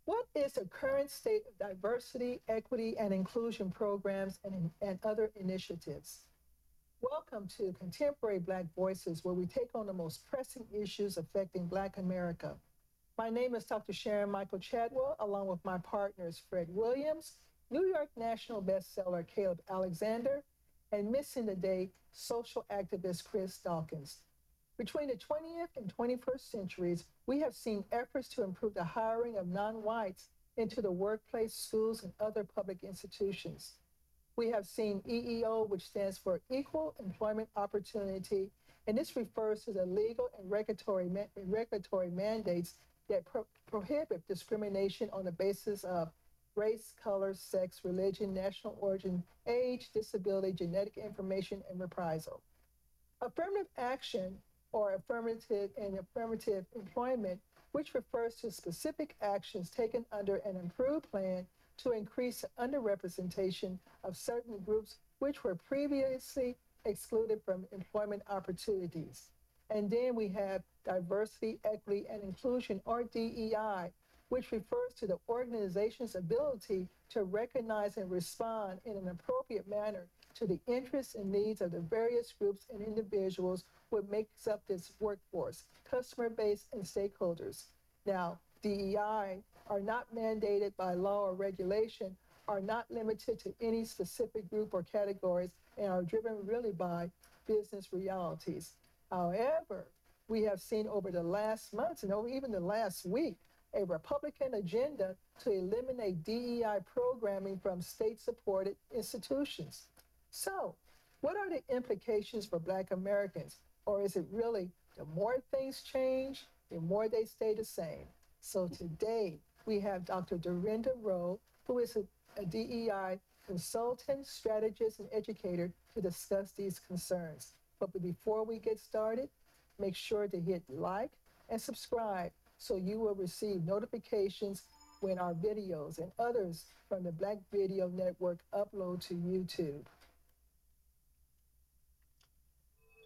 What is the current state of diversity, equity, and inclusion programs and other initiatives? Welcome to Contemporary Black Voices, where we take on the most pressing issues affecting Black America. My name is Dr. Sharon Michael Chadwell, along with my partners Fred Williams, New York National bestseller Caleb Alexander, and missing today, social activist Chris Dawkins. Between the 20th and 21st centuries, we have seen efforts to improve the hiring of non whites into the workplace, schools, and other public institutions. We have seen EEO, which stands for Equal Employment Opportunity, and this refers to the legal and regulatory mandates that prohibit discrimination on the basis of race, color, sex, religion, national origin, age, disability, genetic information, and reprisal. Affirmative action or affirmative employment, which refers to specific actions taken under an improved plan to increase underrepresentation of certain groups which were previously excluded from employment opportunities. And then we have diversity, equity, and inclusion, or DEI, which refers to the organization's ability to recognize and respond in an appropriate manner to the interests and needs of the various groups and individuals what makes up this workforce, customer base, and stakeholders. Now, DEI are not mandated by law or regulation, are not limited to any specific group or categories, and are driven really by business realities. However, we have seen over the last months and over even the last week a Republican agenda to eliminate DEI programming from state-supported institutions. So, what are the implications for Black Americans? Or is it really the more things change, the more they stay the same? So today we have Dr. Dorinda Rowe, who is a DEI consultant, strategist, and educator to discuss these concerns. But before we get started, make sure to hit like and subscribe so you will receive notifications when our videos and others from the Black Video Network upload to YouTube.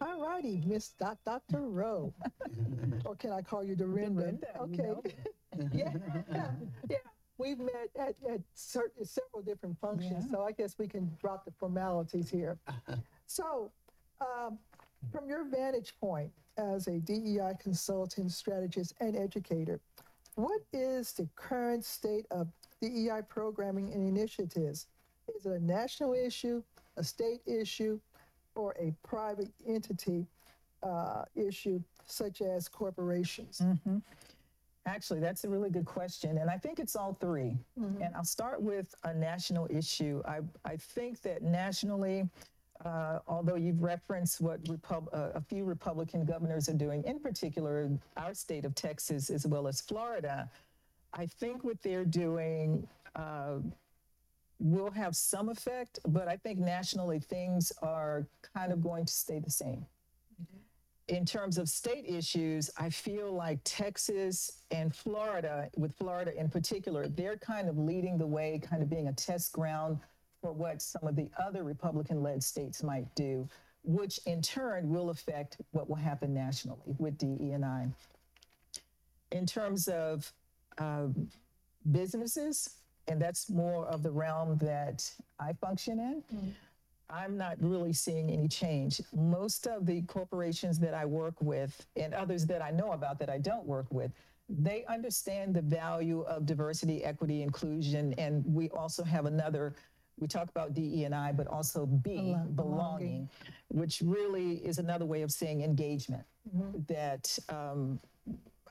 All righty, Miss Dr. Rowe. Or can I call you Dorinda? Okay. Yeah. Yeah. We've met at several different functions, so I guess we can drop the formalities here. So, from your vantage point as a DEI consultant, strategist, and educator, what is the current state of DEI programming and initiatives? Is it a national issue, a state issue, or a private entity issue, such as corporations? Mm-hmm. Actually, that's a really good question. And I think it's all three. Mm-hmm. And I'll start with a national issue. I think that nationally, although you've referenced what a few Republican governors are doing, in particular, our state of Texas as well as Florida, I think what they're doing will have some effect, but I think nationally things are kind of going to stay the same. Mm-hmm. In terms of state issues, I feel like Texas and Florida, with Florida in particular, they're kind of leading the way, kind of being a test ground for what some of the other Republican-led states might do, which in turn will affect what will happen nationally with DE&I. In terms of businesses, and that's more of the realm that I function in, mm-hmm. I'm not really seeing any change. Most of the corporations that I work with and others that I know about that I don't work with, they understand the value of diversity, equity, inclusion, and we also have another, we talk about DE&I, but also belonging, which really is another way of saying engagement, mm-hmm. that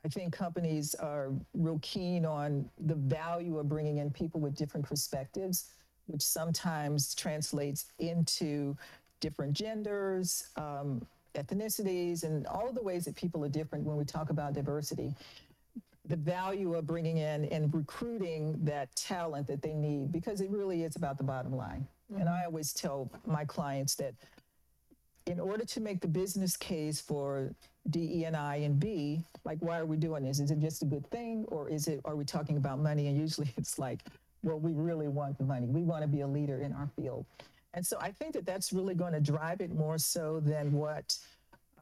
I think companies are real keen on the value of bringing in people with different perspectives, which sometimes translates into different genders, ethnicities, and all of the ways that people are different when we talk about diversity. The value of bringing in and recruiting that talent that they need, because it really is about the bottom line. Mm-hmm. And I always tell my clients that in order to make the business case for DE&I and B, like, why are we doing this? Is it just a good thing, or are we talking about money? And usually it's like, well, we really want the money. We want to be a leader in our field. And so I think that that's really going to drive it more so than what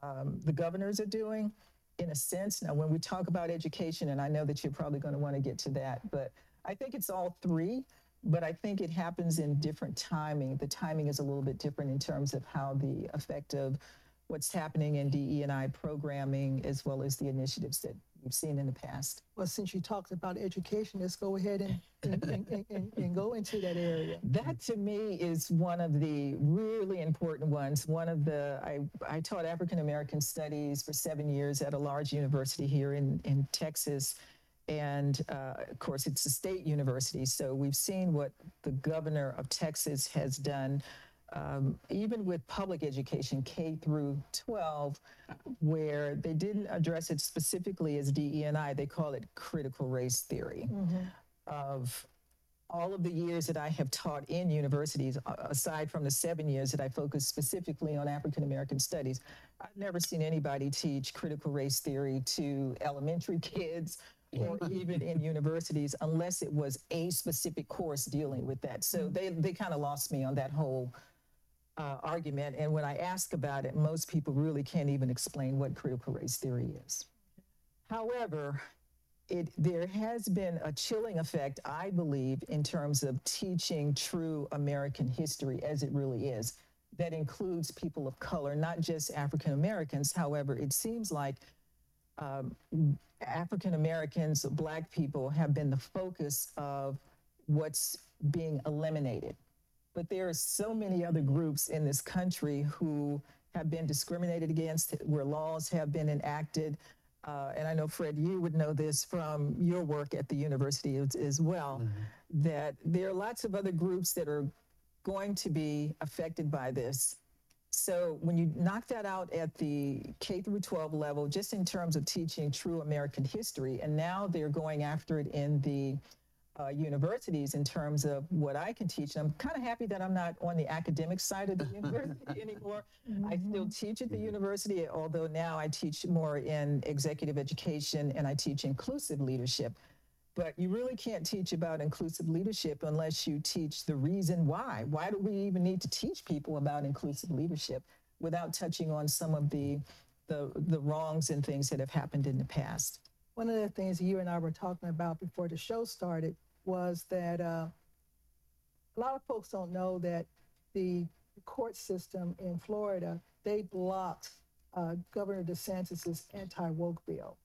the governors are doing. in a sense. Now, when we talk about education, and I know that you're probably going to want to get to that, but I think it's all three. But I think it happens in different timing. The timing is a little bit different in terms of how the effect of what's happening in DE&I programming, as well as the initiatives that we've seen in the past. Well, since you talked about education, let's go ahead and go into that area. That to me is one of the really important ones. I taught African American studies for 7 years at a large university here in Texas. And of course, it's a state university. So we've seen what the governor of Texas has done, even with public education, K through 12, where they didn't address it specifically as DE&I. They call it critical race theory. Of all of the years that I have taught in universities, aside from the 7 years that I focused specifically on African American studies, I've never seen anybody teach critical race theory to elementary kids or even in universities unless it was a specific course dealing with that. So they kind of lost me on that whole argument. And when I ask about it, most people really can't even explain what critical race theory is. However, there has been a chilling effect, I believe, in terms of teaching true American history as it really is. That includes people of color, not just African Americans. However, it seems like African Americans, Black people, have been the focus of what's being eliminated. But there are so many other groups in this country who have been discriminated against, where laws have been enacted. And I know, Fred, you would know this from your work at the university as well, that there are lots of other groups that are going to be affected by this. So when you knock that out at the K through 12 level, just in terms of teaching true American history, and now they're going after it in the universities in terms of what I can teach. And I'm kind of happy that I'm not on the academic side of the university anymore. I still teach at the university, although now I teach more in executive education and I teach inclusive leadership. But you really can't teach about inclusive leadership unless you teach the reason why. Why do we even need to teach people about inclusive leadership without touching on some of the wrongs and things that have happened in the past? One of the things you and I were talking about before the show started was that a lot of folks don't know that the court system in Florida, they blocked Governor DeSantis's anti-woke bill.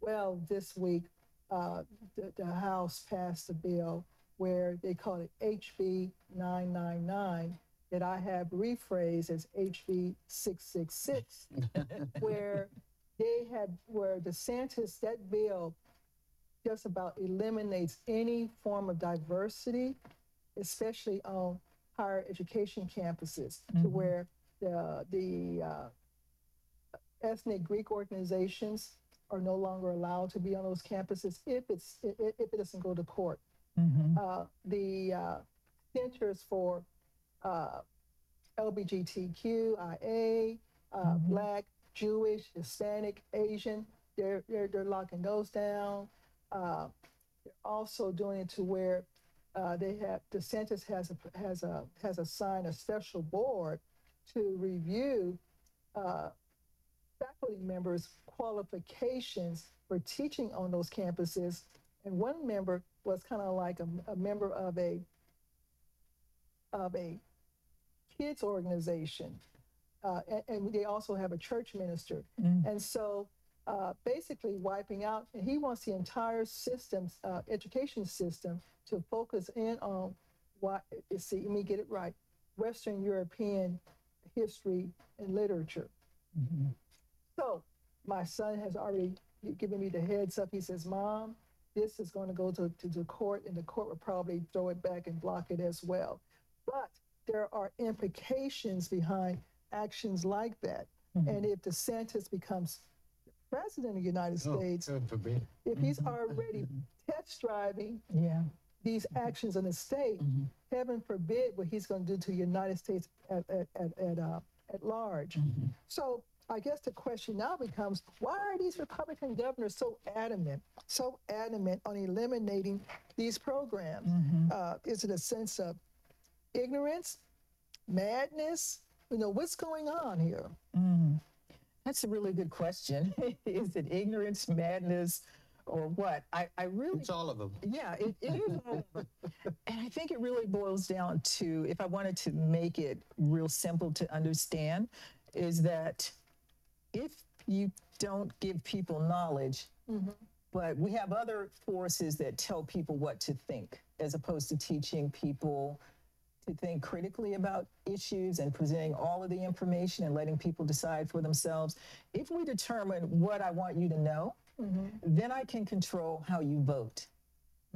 Well, this week, the House passed a bill where they call it HB 999 that I have rephrased as HB 666, where DeSantis, that bill just about eliminates any form of diversity, especially on higher education campuses, to where the ethnic Greek organizations are no longer allowed to be on those campuses if it doesn't go to court. The centers for LGBTQIA, Black, Jewish, Hispanic, Asian, they're locking those down. They're also doing it to where DeSantis has assigned a special board to review faculty members' qualifications for teaching on those campuses. And one member was kind of like a member of a kids organization. And they also have a church minister. And so basically wiping out, and he wants the entire system, education system, to focus in on let me get it right, Western European history and literature. So my son has already given me the heads up. He says, Mom, this is going to go to the court, and the court will probably throw it back and block it as well. But there are implications behind actions like that. And if DeSantis becomes president of the United States, if he's already test driving these actions in the state, heaven forbid what he's going to do to the United States at large. So I guess the question now becomes, why are these Republican governors so adamant on eliminating these programs? Is it a sense of ignorance, madness? What's going on here? That's a really good question. Is it ignorance, madness, or what? I really, It's all of them. yeah, it is all of them. And I think it really boils down to, if I wanted to make it real simple to understand, is that if you don't give people knowledge, but we have other forces that tell people what to think, as opposed to teaching people to think critically about issues and presenting all of the information and letting people decide for themselves. If we determine what I want you to know, then I can control how you vote.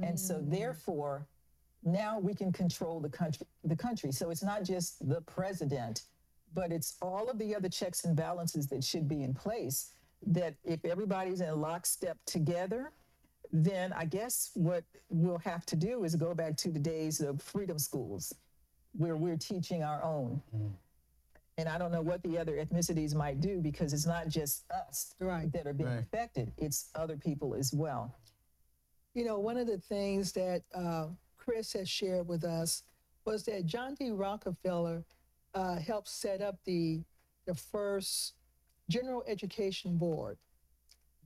And so therefore, now we can control the country. So it's not just the president, but it's all of the other checks and balances that should be in place, that if everybody's in lockstep together, then I guess what we'll have to do is go back to the days of freedom schools where we're teaching our own. And I don't know what the other ethnicities might do, because it's not just us Right. that are being affected, it's other people as well. You know, one of the things that Chris has shared with us was that John D. Rockefeller helped set up the first General Education Board.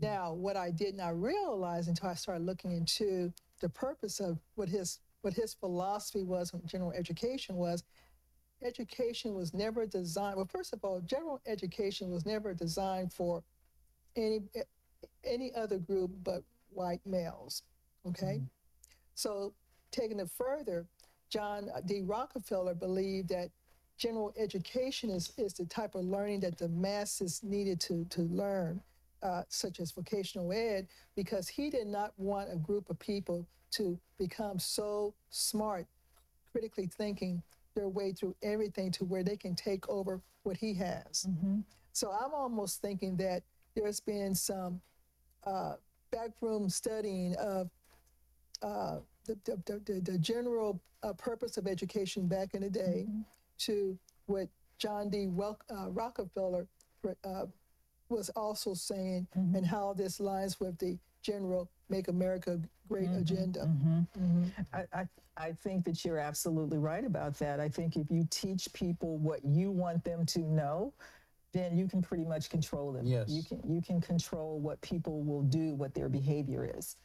Now, what I did not realize until I started looking into the purpose of what his philosophy was on general education was never designed. Well, first of all, general education was never designed for any other group but white males. Okay, so taking it further, John D. Rockefeller believed that general education is the type of learning that the masses needed to learn, such as vocational ed, because he did not want a group of people to become so smart, critically thinking their way through everything to where they can take over what he has. So I'm almost thinking that there's been some backroom studying of the general purpose of education back in the day to what John D. Rockefeller was also saying, and how this lines with the general Make America Great agenda. I think that you're absolutely right about that. I think if you teach people what you want them to know, then you can pretty much control them. Yes. You can control what people will do, what their behavior is.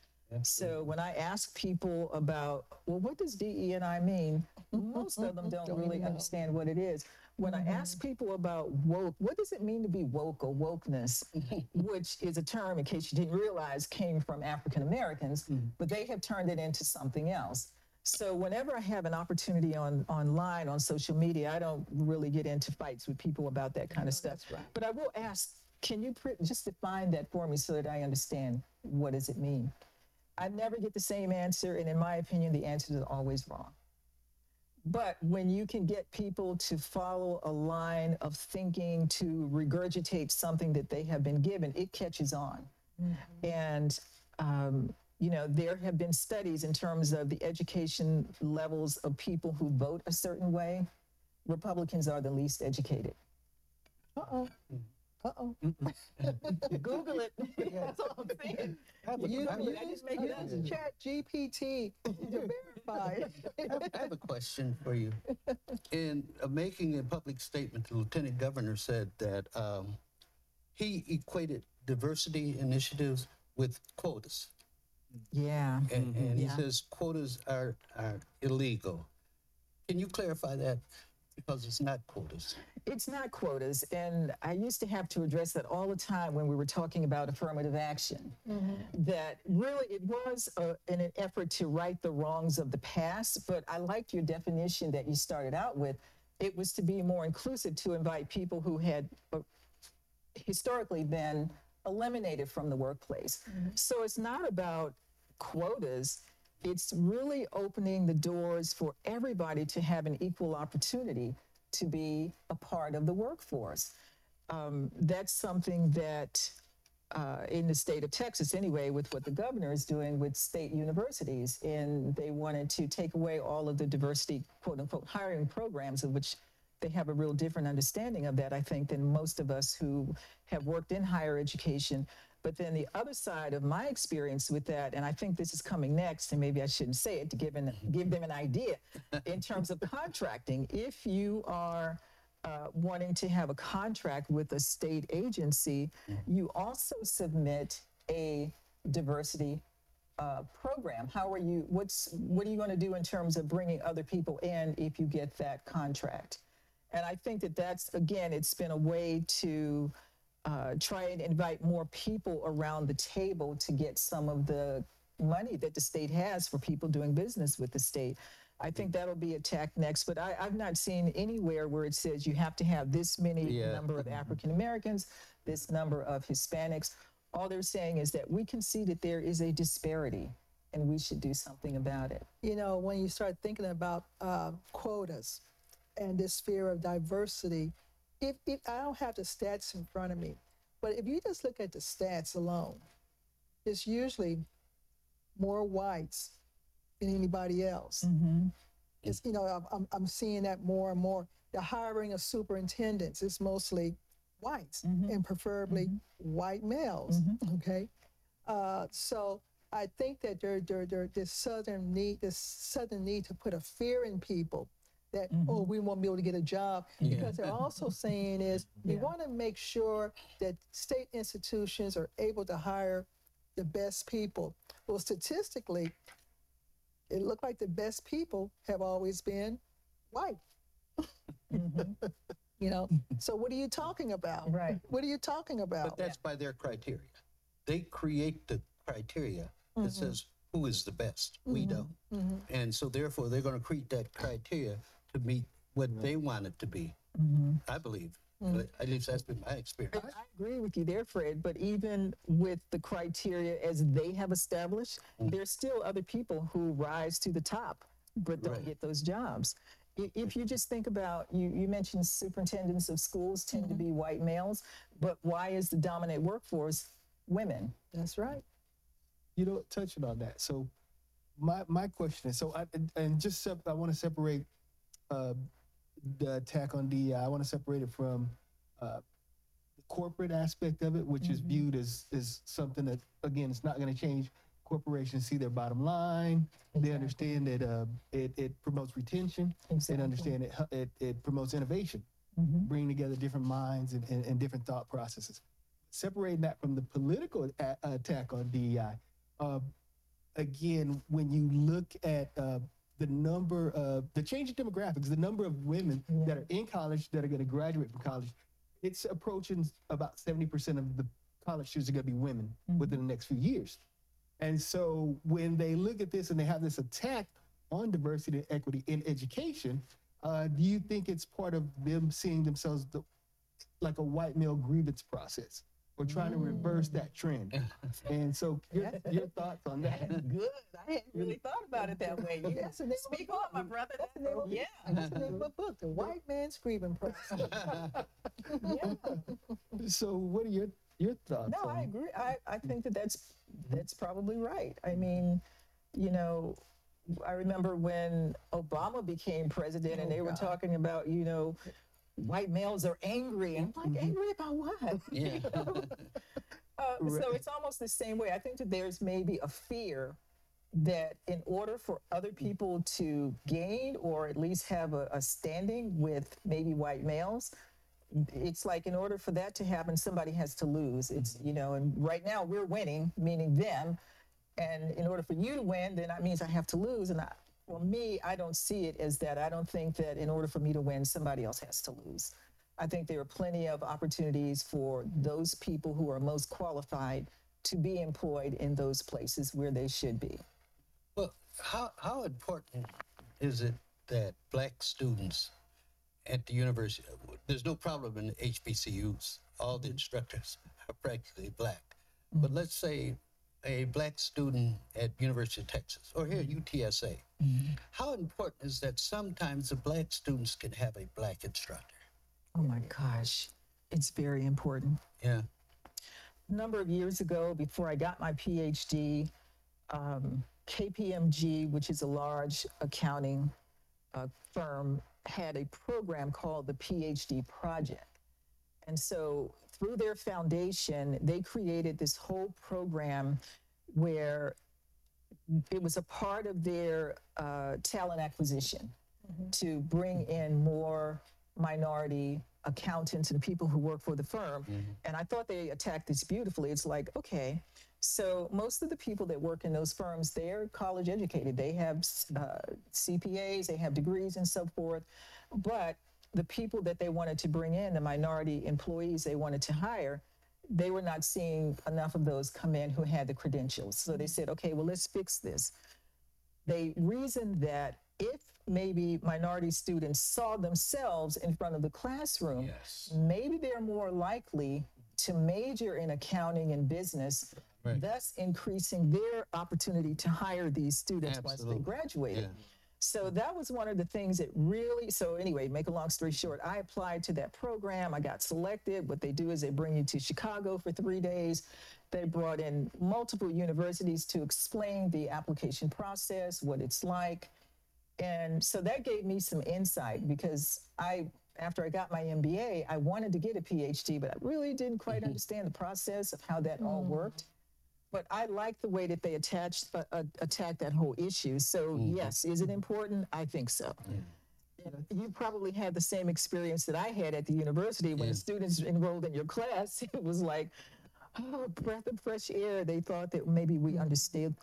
So when I ask people about, well, what does DE&I mean? Most of them don't really understand what it is. When I ask people about woke, what does it mean to be woke or wokeness, which is a term, in case you didn't realize, came from African Americans, but they have turned it into something else. So whenever I have an opportunity online, on social media, I don't really get into fights with people about that kind of stuff. That's right. But I will ask, can you just define that for me so that I understand what does it mean? I never get the same answer, and in my opinion, the answer is always wrong. But when you can get people to follow a line of thinking, to regurgitate something that they have been given, it catches on. And you know, there have been studies in terms of the education levels of people who vote a certain way. Republicans are the least educated. Google it. That's all I'm saying. You I just make it up. use Chat GPT to verify it. I have a question for you. In making a public statement, the lieutenant governor said that he equated diversity initiatives with quotas. Yeah. And he says quotas are illegal. Can you clarify that? Because it's not quotas. It's not quotas. And I used to have to address that all the time when we were talking about affirmative action. That really it was in an effort to right the wrongs of the past. But I liked your definition that you started out with. It was to be more inclusive, to invite people who had historically been eliminated from the workplace. So it's not about quotas. It's really opening the doors for everybody to have an equal opportunity to be a part of the workforce. That's something that in the state of Texas anyway, with what the governor is doing with state universities, and they wanted to take away all of the diversity, quote unquote, hiring programs, of which they have a real different understanding of that, I think, than most of us who have worked in higher education. But then the other side of my experience with that, and I think this is coming next, and maybe I shouldn't say it to give them an idea, in terms of contracting. If you are wanting to have a contract with a state agency, you also submit a diversity program. How are you? What are you going to do in terms of bringing other people in if you get that contract? And I think that that's, again, it's been a way to try and invite more people around the table to get some of the money that the state has for people doing business with the state. I think that'll be attacked next, but I've not seen anywhere where it says you have to have this many number of African Americans, this number of Hispanics. All they're saying is that we can see that there is a disparity and we should do something about it. You know, when you start thinking about quotas and this fear of diversity, if I don't have the stats in front of me, but if you just look at the stats alone, it's usually more whites than anybody else. It's, you know, I'm seeing that more and more. The hiring of superintendents is mostly whites and preferably white males. Okay, so I think that this southern need to put a fear in people that oh, we won't be able to get a job, because they're also saying is we want to make sure that state institutions are able to hire the best people. Well, statistically, it looked like the best people have always been white. You know, so what are you talking about? Right. What are you talking about? But that's by their criteria. They create the criteria that says who is the best. We don't. And so therefore they're going to create that criteria to meet what they want it to be, I believe. At least that's been my experience. I agree with you there, Fred, but even with the criteria as they have established, there's still other people who rise to the top but don't get those jobs. If you just think about, you mentioned superintendents of schools tend to be white males, but why is the dominant workforce women? That's right. You know, touching on that. So my question is, so I want to separate the attack on DEI. I want to separate it from the corporate aspect of it, which is viewed as something that, again, it's not going to change. Corporations see their bottom line. They understand that it promotes retention. They understand it promotes innovation, bringing together different minds and different thought processes. Separating that from the political attack on DEI, again, when you look at the number of the changing demographics, the number of women that are in college that are going to graduate from college, it's approaching about 70% of the college students are going to be women within the next few years. And so when they look at this and they have this attack on diversity and equity in education, do you think it's part of them seeing themselves like a white male grievance process? Or trying to reverse that trend? And so your thoughts on that? That's good. I hadn't really thought about it that way. That's the name of Speak the on, book. my brother. That's the name of that's the name of the book, The White Man's Grieving Process. So what are your thoughts? No, I agree. I think that's probably right. I mean, you know, I remember when Obama became president and they were talking about, you know, white males are angry. And I'm like, angry about what? Yeah. So it's almost the same way. I think that there's maybe a fear that in order for other people to gain or at least have a standing with maybe white males, it's like in order for that to happen, somebody has to lose. It's, you know, and right now we're winning, meaning them. And in order for you to win, then that means I have to lose. And for me, I don't see it as that. I don't think that in order for me to win, somebody else has to lose. I think there are plenty of opportunities for those people who are most qualified to be employed in those places where they should be. Well, how important is it that black students at the university, there's no problem in HBCUs, all the instructors are practically black. But let's say a black student at University of Texas or here at UTSA, how important is that sometimes the black students can have a black instructor? Oh my gosh, it's very important. Yeah. A number of years ago, before I got my PhD, KPMG, which is a large accounting firm, had a program called the PhD Project. And so through their foundation, they created this whole program where it was a part of their talent acquisition to bring in more minority accountants and people who work for the firm. And I thought they attacked this beautifully. It's like, okay, so most of the people that work in those firms, they're college educated. They have CPAs, they have degrees and so forth. But the people that they wanted to bring in, the minority employees they wanted to hire, they were not seeing enough of those come in who had the credentials. So they said, okay, well, let's fix this. They reasoned that if maybe minority students saw themselves in front of the classroom, Yes. maybe they're more likely to major in accounting and business, Right. thus increasing their opportunity to hire these students once Absolutely. they graduated. Yeah. So that was one of the things that really, so anyway, make a long story short, I applied to that program. I got selected. What they do is they bring you to Chicago for 3 days. They brought in multiple universities to explain the application process, what it's like. And so that gave me some insight because after I got my MBA, I wanted to get a PhD, but I really didn't quite understand the process of how that all worked. But I like the way that they attacked that whole issue. So yes, is it important? I think so. And you probably had the same experience that I had at the university when students enrolled in your class. It was like, oh, a breath of fresh air. They thought that maybe we understood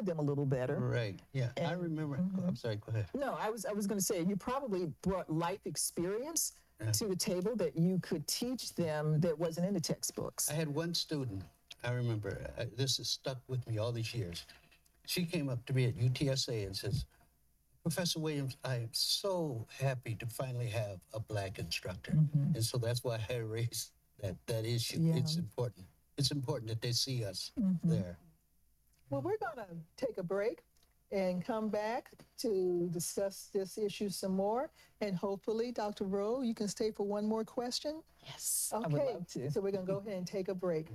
them a little better. Right. Yeah. I remember. I'm sorry. Go ahead. No, I was going to say you probably brought life experience to the table that you could teach them that wasn't in the textbooks. I had one student, I remember, this has stuck with me all these years. She came up to me at UTSA and says, Professor Williams, I am so happy to finally have a Black instructor. And so that's why I raised that issue. Yeah. It's important. It's important that they see us there. Well, we're going to take a break and come back to discuss this issue some more. And hopefully, Dr. Rowe, you can stay for one more question. Yes, I would Okay, love to. so we're going to go ahead and take a break.